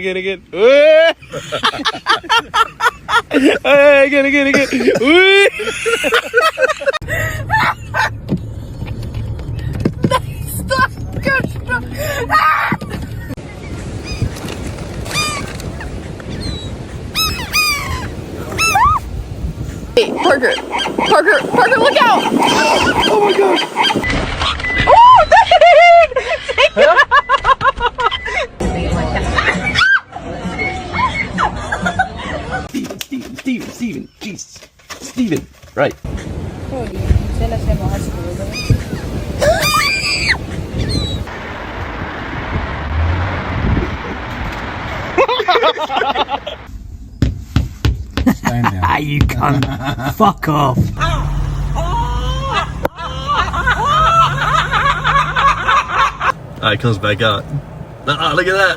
Again. Again. Stop! Hey, Parker, look out! Oh my gosh! Oh, Steven, jeez. Steven, right. Stand down. Ah, you cunt. Fuck off. It comes back out. Look at that.